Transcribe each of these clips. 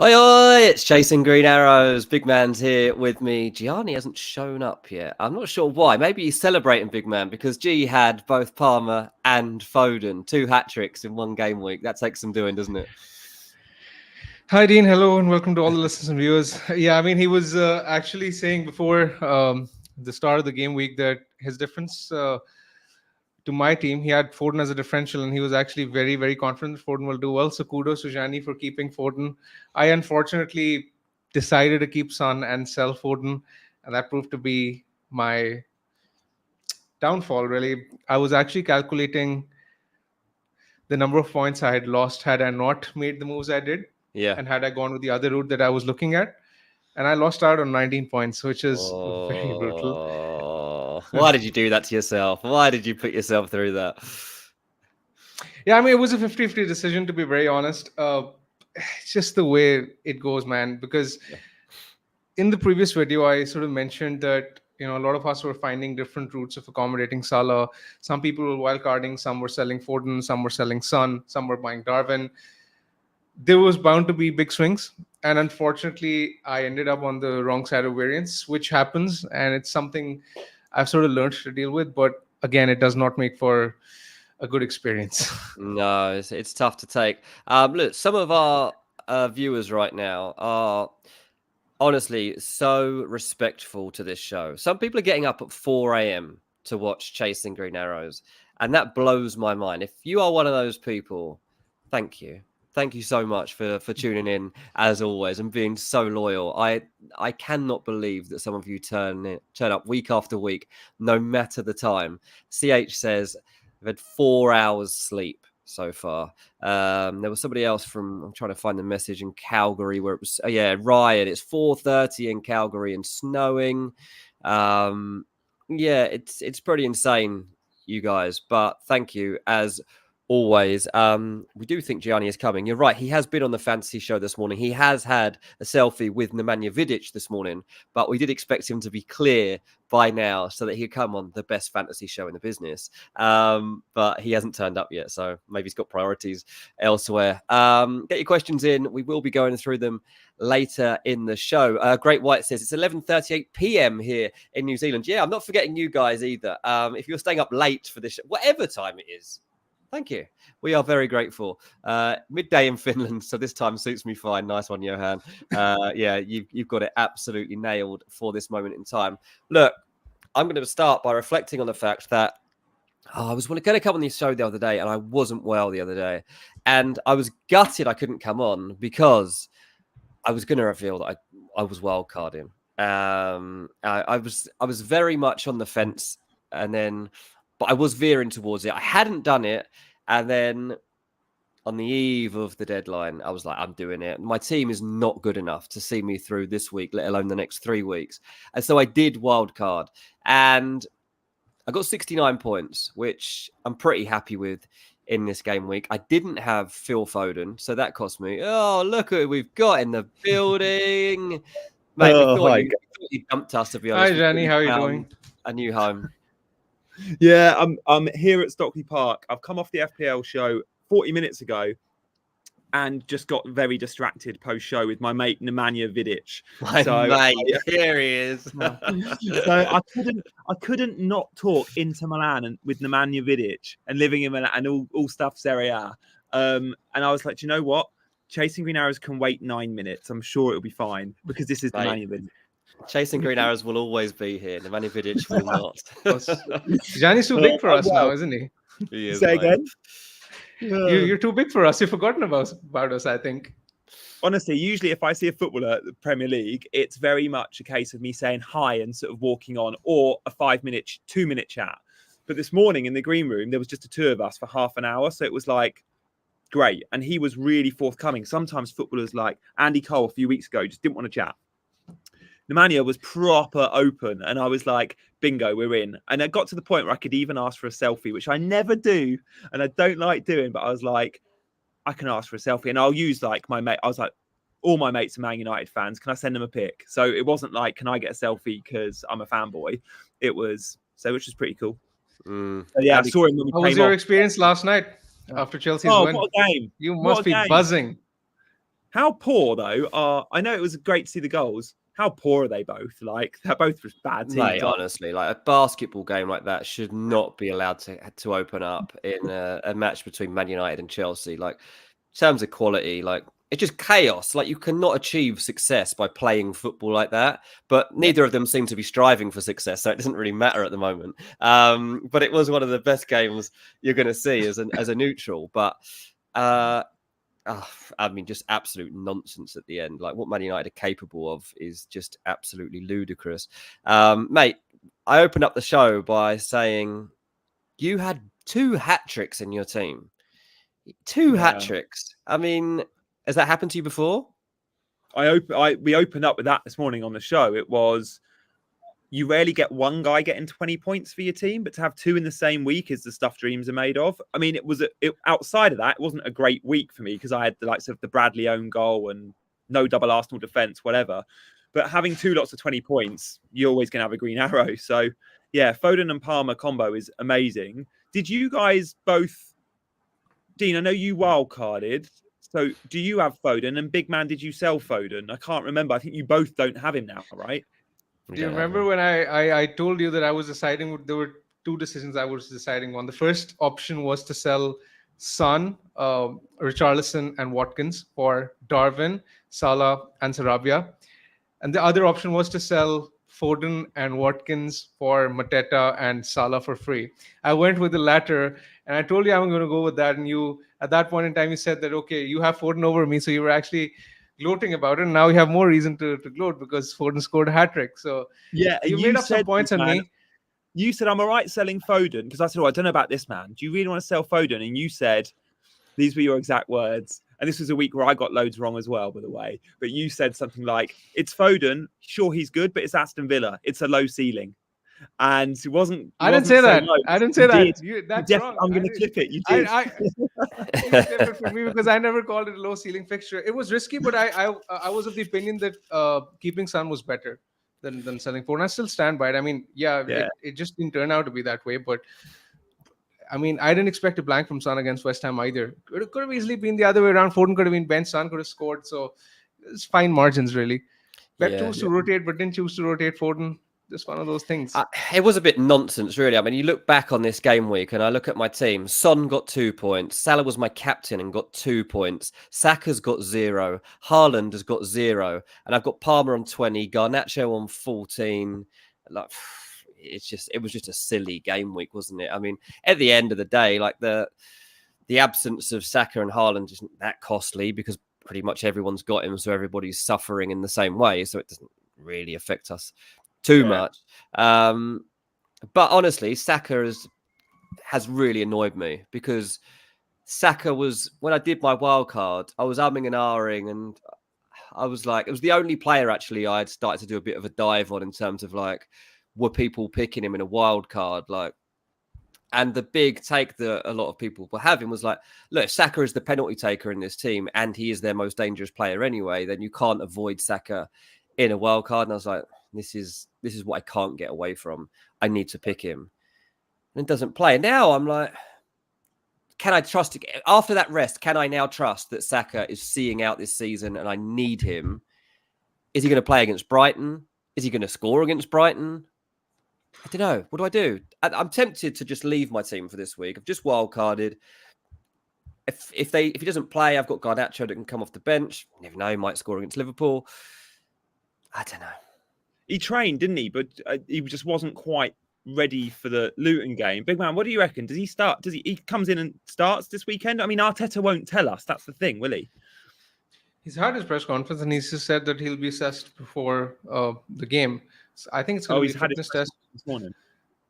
Oi, oi, it's Chasing Green Arrows. Big Man's here with me. Giani hasn't shown up yet. I'm not sure why. Maybe he's celebrating Big Man because G had both Palmer and Foden, 2 hat-tricks in one game week. That takes some doing, doesn't it? Hi, Dean. Hello, and welcome to all the listeners and viewers. Yeah, I mean, he was actually saying before the start of the game week that his difference to my team, he had Foden as a differential, and he was actually very, very confident Foden will do well. So kudos to Giani for keeping Foden. I unfortunately decided to keep Son and sell Foden, and that proved to be my downfall, really. I was actually calculating the number of points I had lost had I not made the moves I did. Yeah. And had I gone with the other route that I was looking at. And I lost out on 19 points, which is very brutal. Why did you do that to yourself? Why did you put yourself through that? Yeah, I mean, it was a 50-50 decision, to be very honest. It's just the way it goes, man. Because in the previous video, I sort of mentioned that, a lot of us were finding different routes of accommodating Salah. Some people were wildcarding, some were selling Foden, some were selling Son, some were buying Darwin. There was bound to be big swings. And unfortunately, I ended up on the wrong side of variance, which happens. And it's something I've sort of learned to deal with. But again, it does not make for a good experience. No, it's tough to take. Look, some of our viewers right now are honestly so respectful to this show. Some people are getting up at 4 a.m. to watch Chasing Green Arrows. And that blows my mind. If you are one of those people, thank you. Thank you so much for tuning in, as always, and being so loyal. I cannot believe that some of you turn up week after week, no matter the time. CH says we've had 4 hours sleep so far. There was somebody else I'm trying to find the message in Calgary where it was, Ryan. It's 4:30 in Calgary and snowing. It's pretty insane, you guys. But thank you as always. We do think Giani is coming. You're right. He has been on the fantasy show this morning. He has had a selfie with Nemanja Vidic this morning, but we did expect him to be clear by now so that he'd come on the best fantasy show in the business. But he hasn't turned up yet, so maybe he's got priorities elsewhere. Get your questions in. We will be going through them later in the show. Great White says it's 11:38 p.m. here in New Zealand. Yeah, I'm not forgetting you guys either. If you're staying up late for this show, whatever time it is, thank you. We are very grateful. Midday in Finland, so this time suits me fine. Nice one, Johan. You've got it absolutely nailed for this moment in time. Look, I'm going to start by reflecting on the fact that I was going to come on the show the other day, and I wasn't well the other day, and I was gutted I couldn't come on because I was going to reveal that I was wildcarding. I was very much on the fence, but I was veering towards it. I hadn't done it. And then on the eve of the deadline, I was like, I'm doing it. My team is not good enough to see me through this week, let alone the next 3 weeks. And so I did wildcard. And I got 69 points, which I'm pretty happy with in this game week. I didn't have Phil Foden, so that cost me. Oh, look at who we've got in the building. Mate, we thought you dumped us, to be honest. Hi, Giani. How are you doing? A new home. Yeah, I'm here at Stockley Park. I've come off the FPL show 40 minutes ago and just got very distracted post-show with my mate Nemanja Vidic. Here he is. So I couldn't not talk Inter Milan with Nemanja Vidic and living in Milan and all stuff Serie A. And I was like, do you know what? Chasing Green Arrows can wait 9 minutes. I'm sure it'll be fine because this is Nemanja Vidic. Chasing Green Arrows will always be here. Nemanja Vidic will not. Gianni's too big for us now, isn't he? He is, Say mate. again. You're too big for us. You've forgotten about us, I think. Honestly, usually if I see a footballer at the Premier League, it's very much a case of me saying hi and sort of walking on, or a 2-minute chat. But this morning in the green room, there was just the two of us for half an hour. So it was like, great. And he was really forthcoming. Sometimes footballers like Andy Cole a few weeks ago just didn't want to chat. Nemanja was proper open. And I was like, bingo, we're in. And it got to the point where I could even ask for a selfie, which I never do. And I don't like doing, but I was like, I can ask for a selfie, and I'll use like my mate. I was like, all my mates are Man United fans. Can I send them a pic? So it wasn't like, can I get a selfie because I'm a fanboy? It was which was pretty cool. So yeah, I saw him when we How was came your off. experience last night after Chelsea's win? What a game! You must be buzzing. How poor though? I know it was great to see the goals. How poor are they both? Like they're both just bad teams. Mate, honestly, like a basketball game like that should not be allowed to open up in a match between Man United and Chelsea. Like, in terms of quality, like it's just chaos. Like you cannot achieve success by playing football like that. But neither of them seem to be striving for success, so it doesn't really matter at the moment. But it was one of the best games you're going to see as a neutral. But I mean, just absolute nonsense at the end. Like what Man United are capable of is just absolutely ludicrous. Mate, I opened up the show by saying you had 2 hat-tricks in your team. 2 hat-tricks. I mean, has that happened to you before? We opened up with that this morning on the show. It was, you rarely get one guy getting 20 points for your team, but to have 2 in the same week is the stuff dreams are made of. I mean, outside of that, it wasn't a great week for me because I had the likes of the Bradley own goal and no double Arsenal defense, whatever. But having 2 lots of 20 points, you're always going to have a green arrow. So yeah, Foden and Palmer combo is amazing. Did you guys both, Dean, I know you wildcarded. So do you have Foden? And Big Man, did you sell Foden? I can't remember. I think you both don't have him now, right? Do you remember when I told you that I was deciding? There were 2 decisions I was deciding on. The first option was to sell Son, Richarlison, and Watkins for Darwin, Salah, and Sarabia, and the other option was to sell Foden and Watkins for Mateta and Salah for free. I went with the latter, and I told you I'm going to go with that. And you, at that point in time, you said that okay, you have Foden over me, so you were actually gloating about it. And now you have more reason to gloat because Foden scored a hat-trick. So yeah, you made up some points on me. You said, I'm all right selling Foden because I said, I don't know about this man. Do you really want to sell Foden? And you said, these were your exact words. And this was a week where I got loads wrong as well, by the way. But you said something like, it's Foden. Sure, he's good, but it's Aston Villa. It's a low ceiling. And it wasn't. I didn't say that. I didn't say that. That's wrong. I'm going to clip it. You did. You clip it for me because I never called it a low ceiling fixture. It was risky, but I was of the opinion that keeping Son was better than selling Foden. I still stand by it. I mean, it just didn't turn out to be that way. But I mean, I didn't expect a blank from Son against West Ham either. It could have easily been the other way around. Foden could have been benched. Son could have scored. So it's fine margins, really. Pep chose to rotate, but didn't choose to rotate Foden. Just one of those things. It was a bit nonsense, really. I mean, you look back on this game week and I look at my team. Son got 2 points. Salah was my captain and got 2 points. Saka's got 0. Haaland has got 0. And I've got Palmer on 20. Garnacho on 14. Like, it was just a silly game week, wasn't it? I mean, at the end of the day, like the absence of Saka and Haaland isn't that costly because pretty much everyone's got him. So everybody's suffering in the same way. So it doesn't really affect us too much. But honestly, Saka has really annoyed me because Saka was, when I did my wild card, I was umming and ahhing, and I was like, it was the only player actually I had started to do a bit of a dive on in terms of like, were people picking him in a wild card? Like, and the big take that a lot of people were having was like, look, if Saka is the penalty taker in this team and he is their most dangerous player anyway, then you can't avoid Saka in a wild card. And I was like, this is what I can't get away from. I need to pick him. And it doesn't play. Now I'm like, can I trust it? After that rest, can I now trust that Saka is seeing out this season and I need him? Is he going to play against Brighton? Is he going to score against Brighton? I don't know. What do I do? I'm tempted to just leave my team for this week. I've just wildcarded. If he doesn't play, I've got Garnacho that can come off the bench. You never know, he might score against Liverpool. I don't know. He trained, didn't he? But he just wasn't quite ready for the Luton game. Big man, what do you reckon? Does he start? He comes in and starts this weekend? I mean, Arteta won't tell us. That's the thing, will he? He's had his press conference and he's just said that he'll be assessed before the game. So I think it's going to be a fitness test this morning.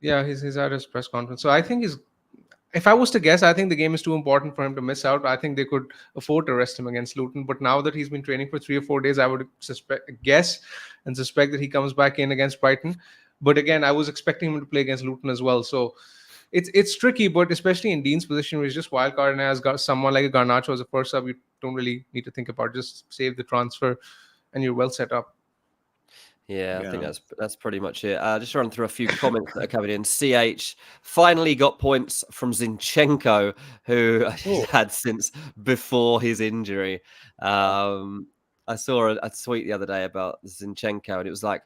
Yeah, he's had his press conference. So I think if I was to guess, I think the game is too important for him to miss out. I think they could afford to rest him against Luton. But now that he's been training for 3 or 4 days, I would guess that he comes back in against Brighton. But again, I was expecting him to play against Luton as well. So it's tricky, but especially in Dean's position, where he's just wild card and has got someone like a Garnacho as a first sub, you don't really need to think about. Just save the transfer, and you're well set up. Yeah, I think that's pretty much it. Just run through a few comments that are coming in. CH finally got points from Zinchenko, who he's had since before his injury. I saw a tweet the other day about Zinchenko, and it was like,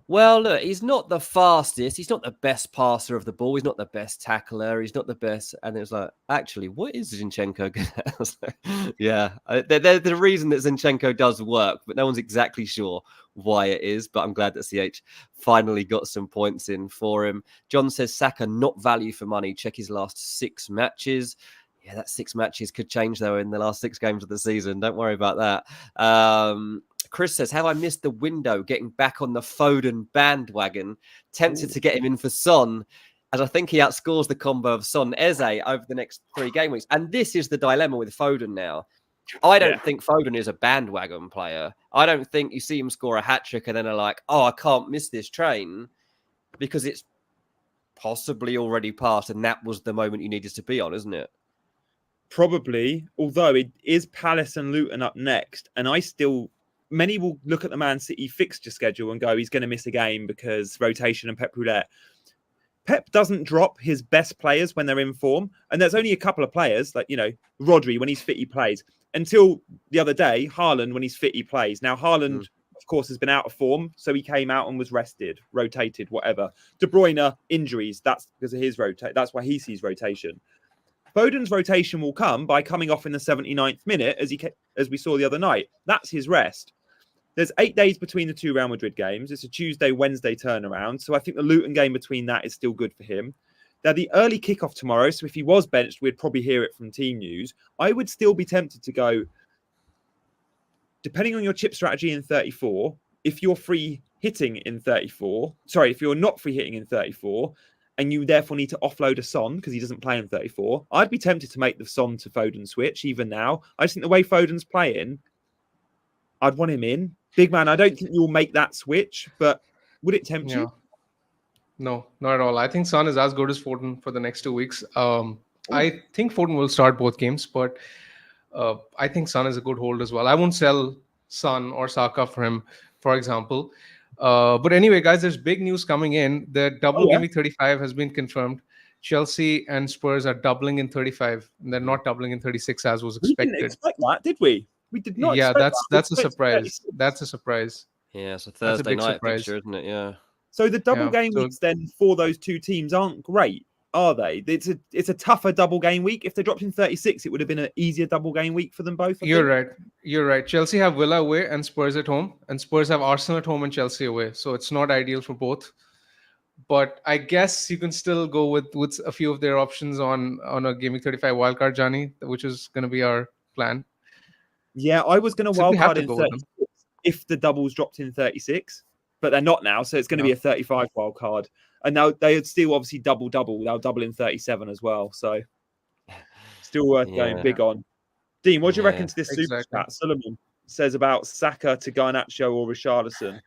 well, look, he's not the fastest. He's not the best passer of the ball. He's not the best tackler. He's not the best. And it was like, actually, what is Zinchenko good at? I was like, yeah, there's the reason that Zinchenko does work, but no one's exactly sure why it is. But I'm glad that CH finally got some points in for him. John says Saka not value for money. Check his last 6 matches. Yeah, that 6 matches could change, though, in the last 6 games of the season. Don't worry about that. Chris says, have I missed the window getting back on the Foden bandwagon? Tempted to get him in for Son, as I think he outscores the combo of Son Eze over the next 3 game weeks. And this is the dilemma with Foden now. I don't think Foden is a bandwagon player. I don't think you see him score a hat-trick and then are like, oh, I can't miss this train, because it's possibly already passed and that was the moment you needed to be on, isn't it? Probably, although it is Palace and Luton up next, and many will look at the Man City fixture schedule and go, he's going to miss a game because rotation and Pep roulette. Pep doesn't drop his best players when they're in form. And there's only a couple of players, like, Rodri, when he's fit, he plays. Until the other day, Haaland, when he's fit, he plays. Now, Haaland, of course, has been out of form. So he came out and was rested, rotated, whatever. De Bruyne, injuries. That's because of his rotation. That's why he sees rotation. Foden's rotation will come by coming off in the 79th minute, as we saw the other night. That's his rest. There's 8 days between the 2 Real Madrid games. It's a Tuesday, Wednesday turnaround. So I think the Luton game between that is still good for him. Now, the early kickoff tomorrow, so if he was benched, we'd probably hear it from team news. I would still be tempted to go, depending on your chip strategy in 34, if you're free hitting in 34, if you're not free hitting in 34, and you therefore need to offload a Son because he doesn't play in 34, I'd be tempted to make the Son to Foden switch even now. I just think the way Foden's playing, I'd want him in. Big man, I don't think you'll make that switch, but would it tempt you? No, not at all. I think Son is as good as Foden for the next 2 weeks. I think Foden will start both games, but I think Son is a good hold as well. I won't sell Son or Saka for him, for example. But anyway, guys, there's big news coming in. The double Gameweek 35 has been confirmed. Chelsea and Spurs are doubling in 35, and they're not doubling in 36 as was expected. We didn't expect that, did we? We did not. Yeah, that's a surprise. That's a surprise. Yeah, it's a Thursday night picture, isn't it? Yeah. So the double game weeks then for those 2 teams aren't great, are they? It's a tougher double game week. If they dropped in 36, it would have been an easier double game week for them both. You're right. Chelsea have Villa away and Spurs at home, and Spurs have Arsenal at home and Chelsea away. So it's not ideal for both. But I guess you can still go with a few of their options on a Gameweek 35 wildcard, Giani, which is going to be our plan. Yeah, I was going to wildcard in 36 if the doubles dropped in 36, but they're not now, so it's going to be a 35 wildcard. And now they would still obviously double. They'll double in 37 as well, so still worth going big on. Dean, what do you reckon to this super chat? Solomon says about Saka to Garnacho or Richarlison.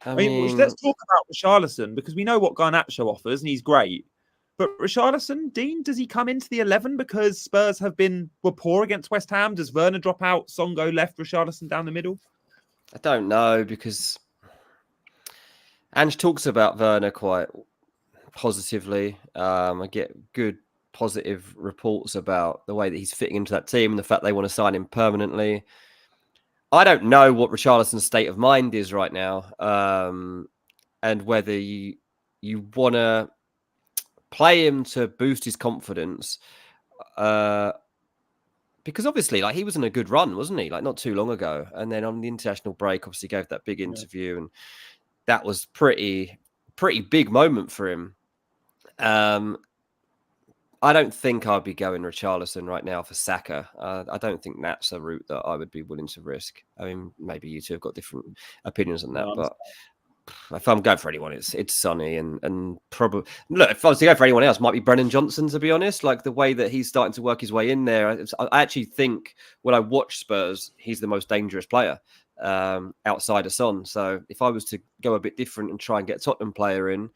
I mean, let's talk about Richarlison because we know what Garnacho offers and he's great. But Richarlison, Dean, does he come into the 11 because Spurs were poor against West Ham? Does Werner drop out, Son go left, Richarlison down the middle? I don't know, because Ange talks about Werner quite positively. I get good positive reports about the way that he's fitting into that team and the fact they want to sign him permanently. I don't know what Richarlison's state of mind is right now, and whether you want to play him to boost his confidence, because obviously, like, he was in a good run, wasn't he? Like, not too long ago, and then on the international break, obviously gave that big interview, and that was pretty pretty big moment for him. I don't think I'd be going Richarlison right now for Saka. I don't think that's a route that I would be willing to risk. I mean, maybe you two have got different opinions on that, but if I'm going for anyone, it's Sonny and probably look. If I was to go for anyone else, it might be Brennan Johnson. To be honest, like the way that he's starting to work his way in there, I actually think when I watch Spurs, he's the most dangerous player outside of Son. So if I was to go a bit different and try and get a Tottenham player in,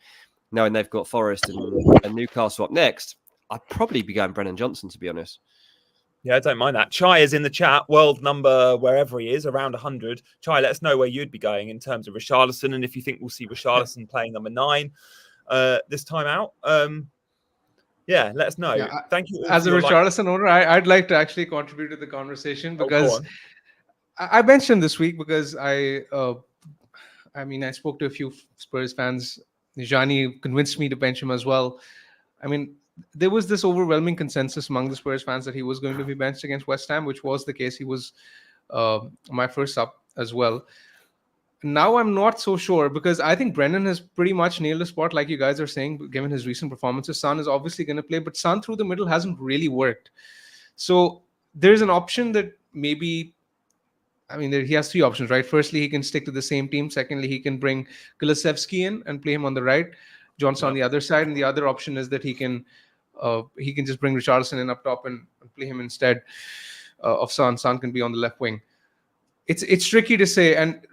knowing they've got Forest and Newcastle up next, I'd probably be going Brennan Johnson, to be honest. Yeah, I don't mind that. Chai is in the chat, world number wherever he is, around 100. Chai, let us know where you'd be going in terms of Richarlison, and if you think we'll see Richarlison playing number 9 this time out. Yeah, let us know. Yeah, thank you. As a Richarlison owner, I'd like to actually contribute to the conversation because I mentioned this week because I spoke to a few Spurs fans. Giani convinced me to bench him as well. I mean, there was this overwhelming consensus among the Spurs fans that he was going to be benched against West Ham, which was the case. He was my first sub as well. Now I'm not so sure because I think Brennan has pretty much nailed the spot, like you guys are saying, given his recent performances. Son is obviously going to play, but Son through the middle hasn't really worked. So there's an option that maybe, he has 3 options, right? Firstly, he can stick to the same team. Secondly, he can bring Kulusevski in and play him on the right, Johnson on the other side. And the other option is that he can just bring Richarlison in up top and play him instead of Son. Son can be on the left wing. It's tricky to say. And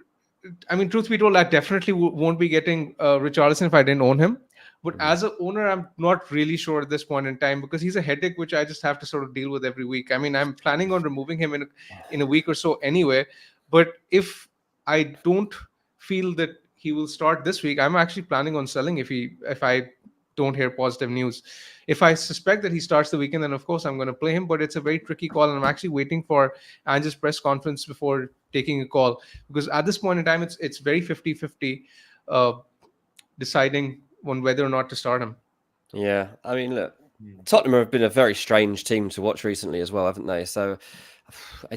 truth be told, I definitely won't be getting Richarlison if I didn't own him. But as an owner, I'm not really sure at this point in time because he's a headache which I just have to sort of deal with every week. I'm planning on removing him in a week or so anyway. But if I don't feel that he will start this week, I'm actually planning on selling if I don't hear positive news. If I suspect that he starts the weekend, then of course I'm going to play him. But it's a very tricky call, and I'm actually waiting for Ange's press conference before taking a call because at this point in time, it's very 50-50 deciding on whether or not to start him. Yeah, look, Tottenham have been a very strange team to watch recently as well, haven't they? So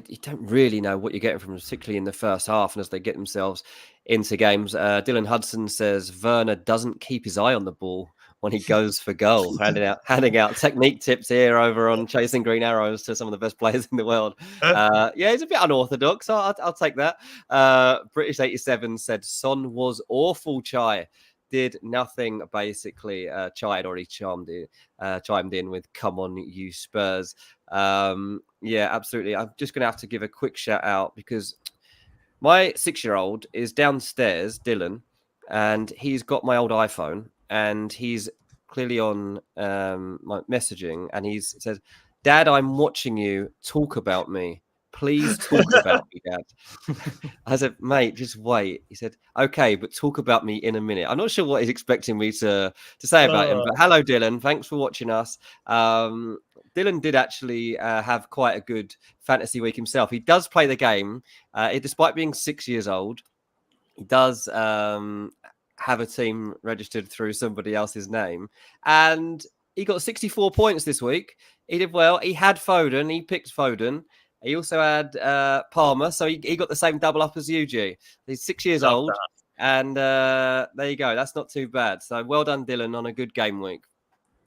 you don't really know what you're getting from them, particularly in the first half and as they get themselves into games. Dylan Hudson says Werner doesn't keep his eye on the ball when he goes for goal, handing out technique tips here over on Chasing Green Arrows to some of the best players in the world. Yeah, he's a bit unorthodox. I'll take that. British 87 said Son was awful, Chai. Did nothing, basically. Chai had already chimed in with "Come on, you Spurs." Yeah, absolutely. I'm just going to have to give a quick shout out because my 6-year-old is downstairs, Dylan, and he's got my old iPhone, and he's clearly on my messaging, and he says, "Dad, I'm watching you. Talk about me. Please talk about me, Dad." I said, "Mate, just wait." He said, "Okay, but talk about me in a minute." I'm not sure what he's expecting me to say about him, but hello, Dylan. Thanks for watching us. Dylan did actually have quite a good fantasy week himself. He does play the game. Despite being 6 years old, he does have a team registered through somebody else's name. And he got 64 points this week. He did well. He had Foden. He picked Foden. He also had Palmer, so he got the same double up as you, G. He's 6 years old, and there you go. That's not too bad. So well done, Dylan, on a good game week.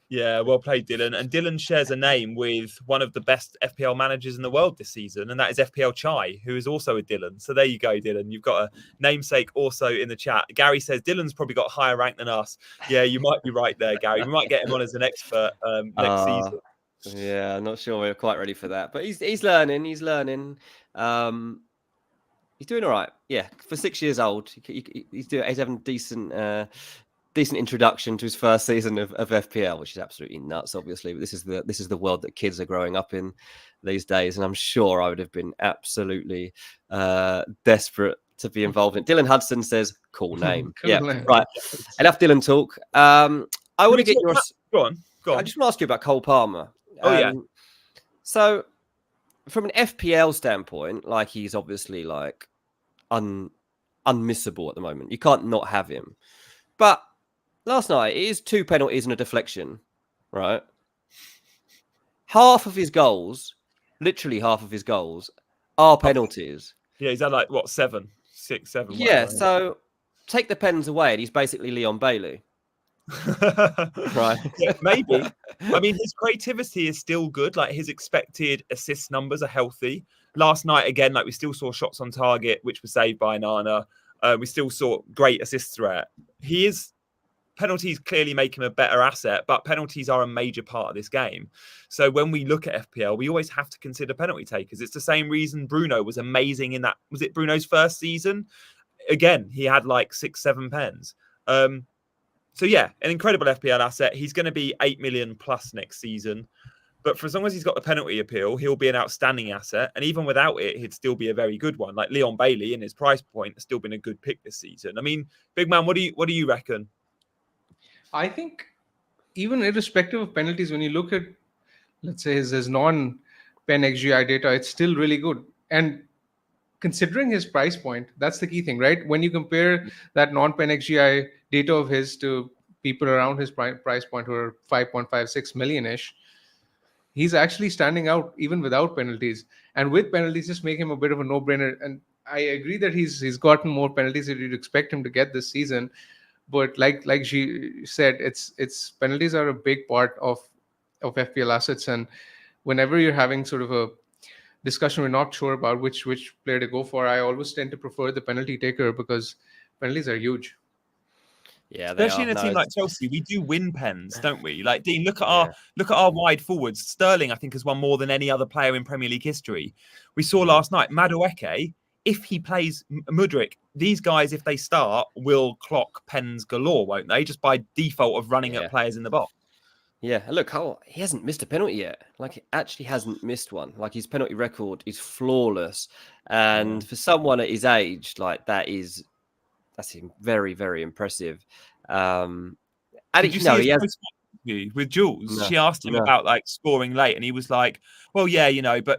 Yeah, well played, Dylan. And Dylan shares a name with one of the best FPL managers in the world this season, and that is FPL Chai, who is also a Dylan. So there you go, Dylan. You've got a namesake also in the chat. Gary says Dylan's probably got higher rank than us. Yeah, you might be right there, Gary. We might get him on as an expert next season. Yeah, I'm not sure we're quite ready for that, but he's learning. He's learning. He's doing all right. Yeah, for 6 years old, he's having a decent introduction to his first season of FPL, which is absolutely nuts, obviously. But this is the world that kids are growing up in these days, and I'm sure I would have been absolutely desperate to be involved in. Dylan Hudson says, "Cool name." Cool name. Right. Enough Dylan talk. I want to get your. Go on. I just want to ask you about Cole Palmer. Oh yeah. So, from an FPL standpoint, like he's obviously like unmissable at the moment. You can't not have him. But last night it is 2 penalties and a deflection, right? Half of his goals, literally half of his goals, are penalties. Yeah, he's had like what 7, 6, 7. Yeah. Whatever. So take the pens away, and he's basically Leon Bailey. Right. Yeah, maybe. I mean, his creativity is still good. Like his expected assist numbers are healthy. Last night, again, like we still saw shots on target, which were saved by Nana. We still saw great assist threat. Penalties clearly make him a better asset, but penalties are a major part of this game. So when we look at FPL, we always have to consider penalty takers. It's the same reason Bruno was amazing in that. Was it Bruno's first season? Again, he had like 6-7 pens. So yeah, an incredible FPL asset. He's going to be 8 million plus next season. But for as long as he's got the penalty appeal, he'll be an outstanding asset. And even without it, he'd still be a very good one. Like Leon Bailey in his price point has still been a good pick this season. I mean, big man, what do you reckon? I think even irrespective of penalties, when you look at, let's say, his non-pen XGI data, it's still really good. And considering his price point, that's the key thing, right? When you compare that non-pen XGI data of his to people around his price point who are 5.56 million-ish, he's actually standing out even without penalties. And with penalties, just make him a bit of a no-brainer. And I agree that he's gotten more penalties than you'd expect him to get this season. But like she said, it's penalties are a big part of FPL assets. And whenever you're having sort of a discussion we're not sure about which player to go for, I always tend to prefer the penalty taker because penalties are huge. Yeah, especially in a team like Chelsea, we do win pens, don't we? Like Dean, look at our wide forwards. Sterling, I think, has won more than any other player in Premier League history. We saw last night Madueke. If he plays Mudryk, these guys, if they start, will clock pens galore, won't they? Just by default of running at players in the box. Yeah, look, he hasn't missed a penalty yet. Like, he actually hasn't missed one. Like, his penalty record is flawless. And for someone at his age, like, that's very, very impressive. Did you see his interview with Jules? No, she asked him about, like, scoring late, and he was like, well, yeah, but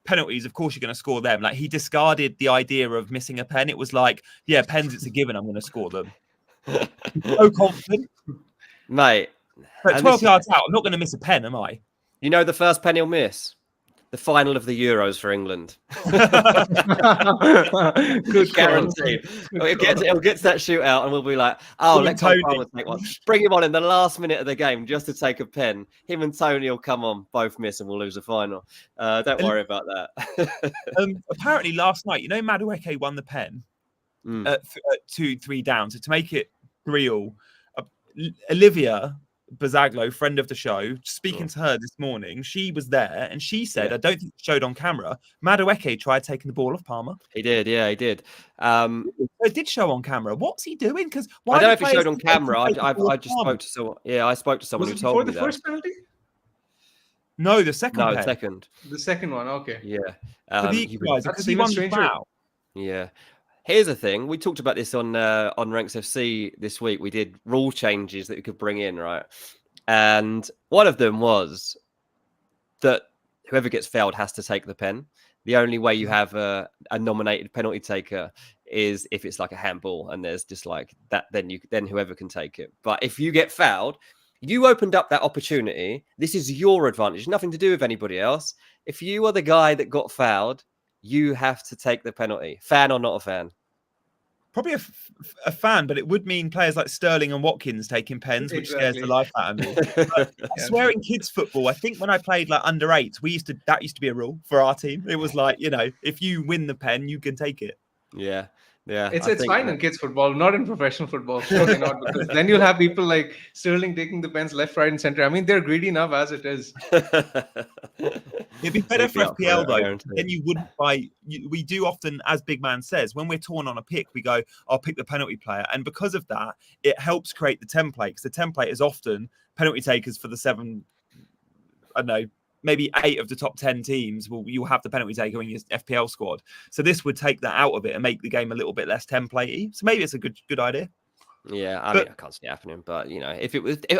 penalties, of course you're going to score them. Like, he discarded the idea of missing a pen. It was like, yeah, pens, it's a given, I'm going to score them. So confident. Mate. But 12 yards out, I'm not going to miss a pen, am I? You know the first pen he'll miss? The final of the Euros for England. Good guaranteed. He'll get to that shootout and we'll be like, let Tony take one. Bring him on in the last minute of the game just to take a pen. Him and Tony will come on, both miss, and we'll lose the final. Don't worry about that. Apparently last night, Madueke won the pen at 2-3 down. So to make it 3-3, Olivia Bazaglo, friend of the show, speaking to her this morning, she was there and she said, I don't think it showed on camera, Madueke tried taking the ball off Palmer. He did, he did. It did show on camera. What's he doing? Because I don't know if it showed on camera. I just spoke to someone. Yeah, I spoke to someone who told me that. Before the first penalty? No, the second. No, second. The second one, okay. Yeah. Because he won the foul. Yeah. Here's the thing. We talked about this on Ranks FC this week. We did rule changes that we could bring in, right? And one of them was that whoever gets fouled has to take the pen. The only way you have a nominated penalty taker is if it's like a handball and there's just like that, then whoever can take it. But if you get fouled, you opened up that opportunity. This is your advantage, nothing to do with anybody else. If you are the guy that got fouled, you have to take the penalty, fan or not a fan. Probably a fan, but it would mean players like Sterling and Watkins taking pens, which scares the life out of me. I swear in kids football, I think when I played like under 8s, that used to be a rule for our team. It was like, if you win the pen, you can take it. Yeah. It's fine in kids football, not in professional football. Surely not, because then you'll have people like Sterling taking the pens left, right, and center. I mean, they're greedy enough as it is. It'd be better for FPL though. Then you wouldn't buy. We do often, as Big Man says, when we're torn on a pick, we go, "I'll pick the penalty player," and because of that, it helps create the template. Because the template is often penalty takers for the 7. I don't know. Maybe 8 of the top 10 teams you'll have the penalty taker in your FPL squad. So this would take that out of it and make the game a little bit less templatey. So maybe it's a good idea. Yeah, I mean, I can't see it happening, but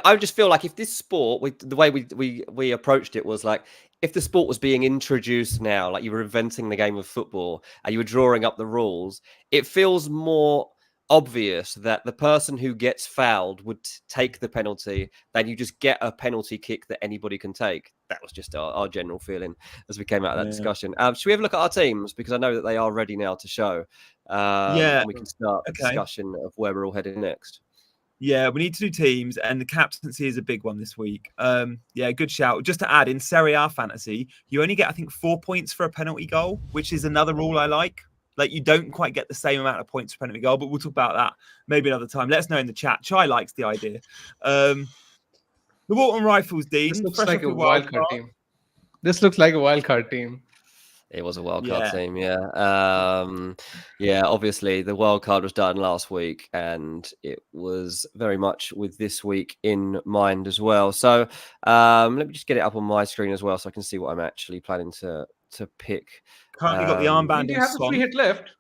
I just feel like if this sport, the way we approached it was like, if the sport was being introduced now, like you were inventing the game of football and you were drawing up the rules, it feels more obvious that the person who gets fouled would take the penalty, then you just get a penalty kick that anybody can take. That was just our general feeling as we came out of that discussion. Should we have a look at our teams? Because I know that they are ready now to show. And we can start the discussion of where we're all heading next. Yeah, we need to do teams, and the captaincy is a big one this week. Yeah, good shout. Just to add, in Serie A fantasy, you only get, I think, 4 points for a penalty goal, which is another rule I like. Like, you don't quite get the same amount of points for penalty goal, but we'll talk about that maybe another time. Let us know in the chat. Chai likes the idea. The Walton Rifles, Dean. This looks like a wildcard team. This looks like a wildcard team. It was a wildcard team, yeah. Obviously, the wildcard was done last week, and it was very much with this week in mind as well. So let me just get it up on my screen as well, so I can see what I'm actually planning to pick. Currently got the armband. You have the free hit left.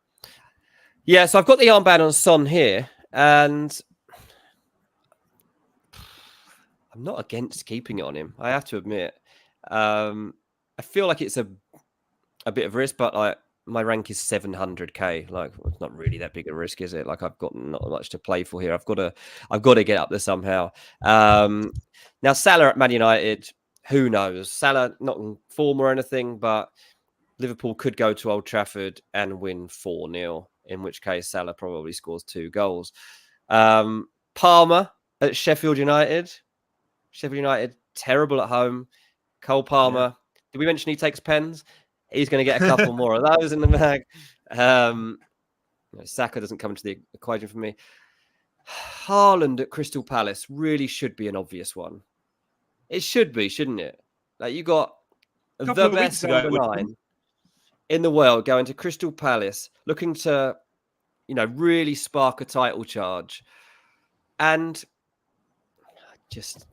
Yeah, so I've got the armband on Son here, and I'm not against keeping it on him. I have to admit, I feel like it's a bit of risk, but like my rank is 700k. Like, it's not really that big a risk, is it? Like, I've got not much to play for here. I've got to get up there somehow. Now Salah at Man United, who knows? Salah not in form or anything, but Liverpool could go to Old Trafford and win 4-0, in which case Salah probably scores 2 goals. Palmer at Sheffield United. Sheffield United, terrible at home. Cole Palmer. Did we mention he takes pens? He's going to get a couple more of those in the bag. Saka doesn't come into the equation for me. Haaland at Crystal Palace really should be an obvious one. It should be, shouldn't it? Like, you got the best number 9 in the world going to Crystal Palace, looking to, really spark a title charge. And I just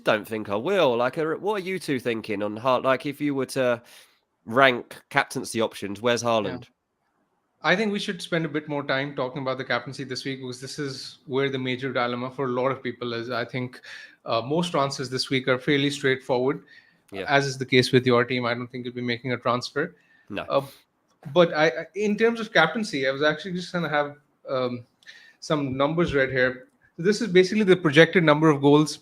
don't think I will. Like, what are you two thinking on Haaland? Like, if you were to rank captaincy options, where's Haaland? Yeah. I think we should spend a bit more time talking about the captaincy this week, because this is where the major dilemma for a lot of people is. I think most transfers this week are fairly straightforward, as is the case with your team. I don't think you'll be making a transfer. No. But in terms of captaincy, I was actually just going to have some numbers read here. So this is basically the projected number of goals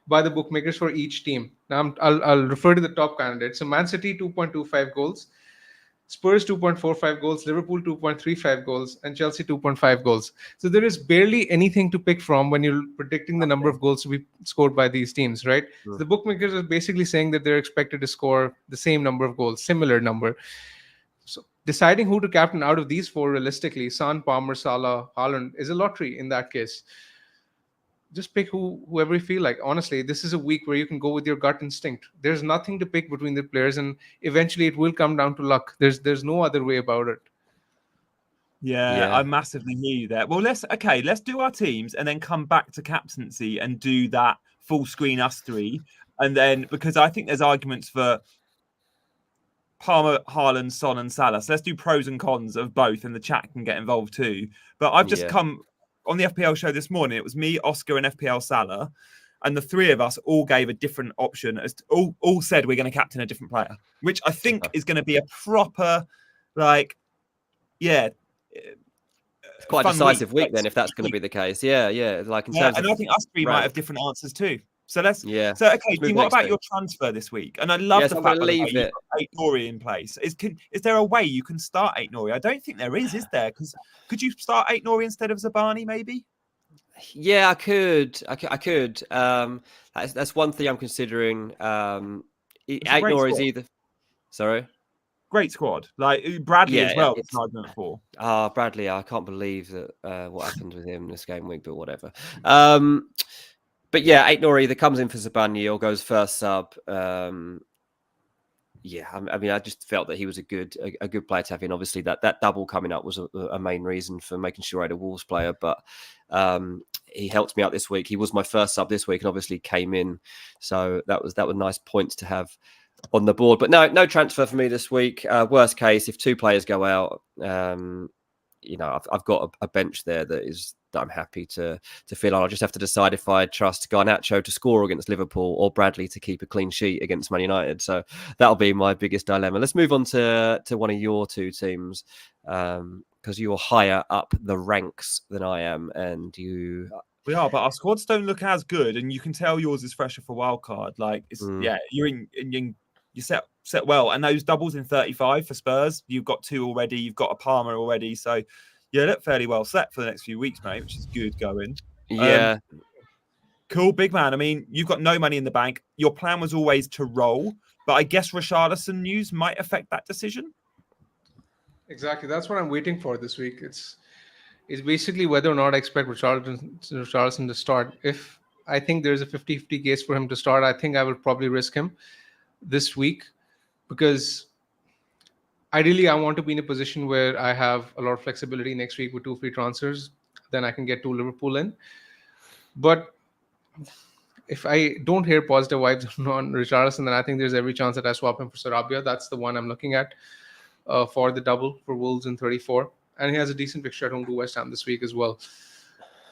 by the bookmakers for each team. Now I'll refer to the top candidates. So Man City 2.25 goals, Spurs 2.45 goals, Liverpool 2.35 goals, and Chelsea 2.5 goals. So there is barely anything to pick from when you're predicting the number of goals to be scored by these teams, right? So the bookmakers are basically saying that they're expected to score the same number of goals, similar number. So deciding who to captain out of these 4 realistically, Son, Palmer, Salah, Haaland, is a lottery in that case. Just pick whoever you feel like. Honestly, this is a week where you can go with your gut instinct. There's nothing to pick between the players, and eventually it will come down to luck. There's no other way about it. Yeah, I massively hear you there. Well, let's do our teams and then come back to captaincy and do that full screen us 3. And then, because I think there's arguments for Palmer, Haaland, Son, and Salah. So let's do pros and cons of both, and the chat can get involved too. But I've just come on the FPL show this morning. It was me, Oscar, and FPL Salah, and the 3 of us all gave a different option. As to, all said we're going to captain a different player, which I think is going to be a proper, it's quite a decisive week then, if that's going to be the case. Yeah. Like, in terms of, and I think us 3 might have different answers too. So let's. Yeah. So okay, Dean, what about your transfer this week? And I love the fact that you've got Aït-Nouri in place. Is there a way you can start Aït-Nouri? I don't think there is there? Because could you start Aït-Nouri instead of Zabani, maybe? Yeah, I could. I could. That's one thing I'm considering. Aït-Nouri is either. Sorry. Great squad, like Bradley as well. It's argument for. Bradley, I can't believe that what happened with him this game week, but whatever. But yeah, Aït-Nouri either comes in for Zabani or goes first sub. I mean, I just felt that he was a good player to have in. Obviously, that double coming up was a main reason for making sure I had a Wolves player. But he helped me out this week. He was my first sub this week, and obviously came in. So that was nice points to have on the board. But no transfer for me this week. Worst case, if 2 players go out, I've got a bench there that I'm happy to fill on. I'll just have to decide if I trust Garnacho to score against Liverpool or Bradley to keep a clean sheet against Man United. So that'll be my biggest dilemma. Let's move on to one of your 2 teams. because you're higher up the ranks than I am, and you. We are, but our squads don't look as good, and you can tell yours is fresher for wildcard. Like, it's you're you set well, and those doubles in 35 for Spurs, you've got 2 already, you've got a Palmer already, so you look fairly well set for the next few weeks, mate, which is good going. Yeah. Cool, big man. I mean, you've got no money in the bank. Your plan was always to roll, but I guess Richarlison news might affect that decision. Exactly, that's what I'm waiting for this week. It's basically whether or not I expect Richarlison to start. If I think there's a 50-50 case for him to start, I think I will probably risk him this week, because I want to be in a position where I have a lot of flexibility next week with 2 free transfers. Then I can get 2 Liverpool in. But if I don't hear positive vibes on Richarlison, then I think there's every chance that I swap him for Sarabia. That's the one I'm looking at for the double for Wolves in 34. And he has a decent fixture at home to West Ham this week as well.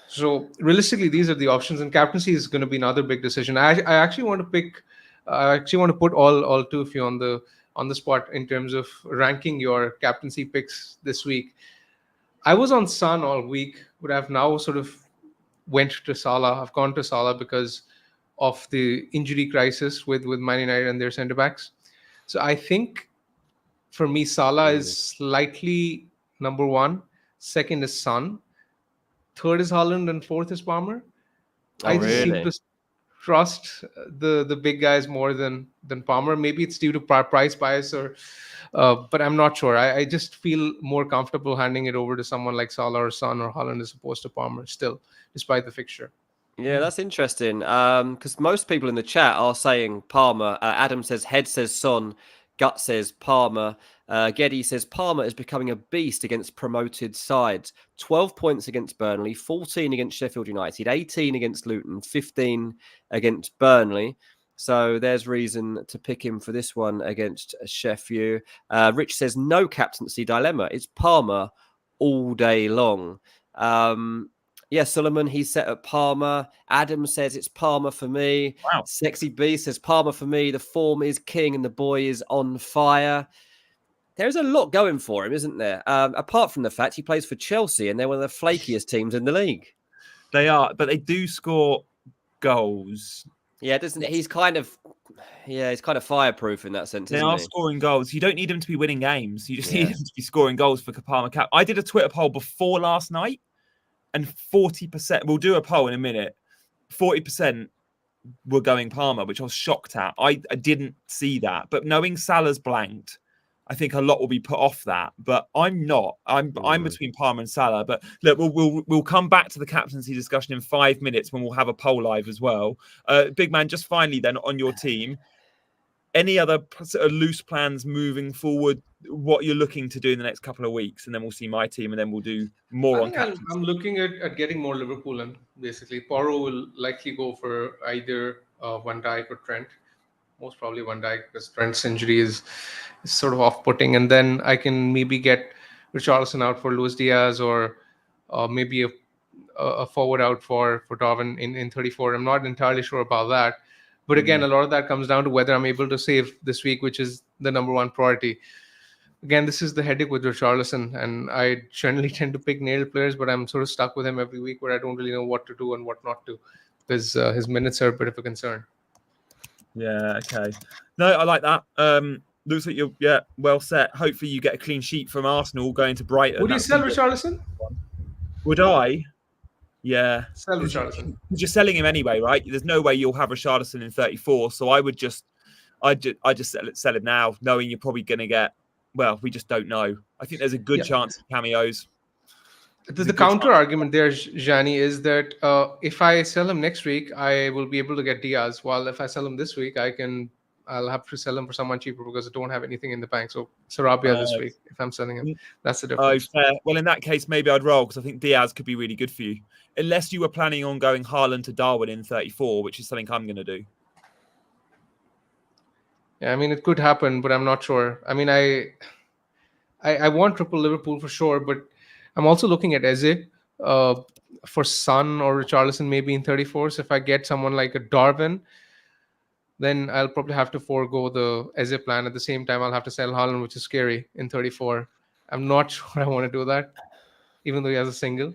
So realistically, these are the options. And captaincy is going to be another big decision. I actually want to pick. I actually want to put all 2 of you on the spot in terms of ranking your captaincy picks this week. I was on Son all week, but I've now sort of went to Salah. I've gone to Salah because of the injury crisis with Man United and their centre backs. So I think for me, Salah is slightly number 1. Second is Son. Third is Haaland, and fourth is Palmer. I just seem to trust the big guys more than Palmer. Maybe it's due to price bias, but I'm not sure. I just feel more comfortable handing it over to someone like Salah or Son or Haaland as opposed to Palmer still, despite the fixture. Yeah, that's interesting. Because most people in the chat are saying Palmer. Adam says head says Son. Gut says Palmer. Geddy says Palmer is becoming a beast against promoted sides. 12 points against Burnley, 14 against Sheffield United, 18 against Luton, 15 against Burnley. So there's reason to pick him for this one against Sheffield. Rich says no captaincy dilemma. It's Palmer all day long. Yeah, Solomon, he's set at Palmer. Adam says it's Palmer for me. Wow. Sexy B says Palmer for me. The form is king and the boy is on fire. There's a lot going for him, isn't there? Apart from the fact he plays for Chelsea and they're one of the flakiest teams in the league. They are, but they do score goals. Yeah, he's kind of fireproof in that sense. They are scoring goals. You don't need him to be winning games. You just need him to be scoring goals for Palmer. I did a Twitter poll before last night, and 40%, we'll do a poll in a minute, 40% were going Palmer, which I was shocked at. I didn't see that. But knowing Salah's blanked, I think a lot will be put off that. But I'm not. I'm between Palmer and Salah. But look, we'll come back to the captaincy discussion in 5 minutes when we'll have a poll live as well. Big man, just finally then on your team, any other sort of loose plans moving forward, what you're looking to do in the next couple of weeks, and then we'll see my team, and then we'll do more on captaincy. I'm looking at getting more Liverpool in, basically. Porro will likely go for either Van Dijk or Trent. Most probably Van Dijk, because Trent's injury is sort of off-putting. And then I can maybe get Richarlison out for Luis Diaz, or maybe a forward out for Darwin in 34. I'm not entirely sure about that. But again, a lot of that comes down to whether I'm able to save this week, which is the number 1 priority. Again, this is the headache with Richarlison, and I generally tend to pick nailed players, but I'm sort of stuck with him every week where I don't really know what to do and what not to, because his minutes are a bit of a concern. Yeah, okay. No, I like that. Looks like you're well set. Hopefully you get a clean sheet from Arsenal going to Brighton. Would you sell Richarlison? Would I? Yeah. Sell Richarlison. You're selling him anyway, right? There's no way you'll have Richarlison in 34. So I just sell him now, knowing you're probably going to get, well, we just don't know. I think there's a good chance of cameos. The counter argument there, Giani, is that if I sell him next week, I will be able to get Diaz. While if I sell him this week, I'll have to sell him for someone cheaper because I don't have anything in the bank. So Sarabia this week, if I'm selling him, that's the difference. Oh, fair. Well, in that case, maybe I'd roll, because I think Diaz could be really good for you. Unless you were planning on going Haaland to Darwin in 34, which is something I'm going to do. Yeah, I mean, it could happen, but I'm not sure. I mean, I want triple Liverpool for sure, but I'm also looking at Eze for Son or Richarlison maybe in 34. So if I get someone like a Darwin, then I'll probably have to forego the Eze plan. At the same time, I'll have to sell Haaland, which is scary, in 34. I'm not sure I want to do that. even though he has a single.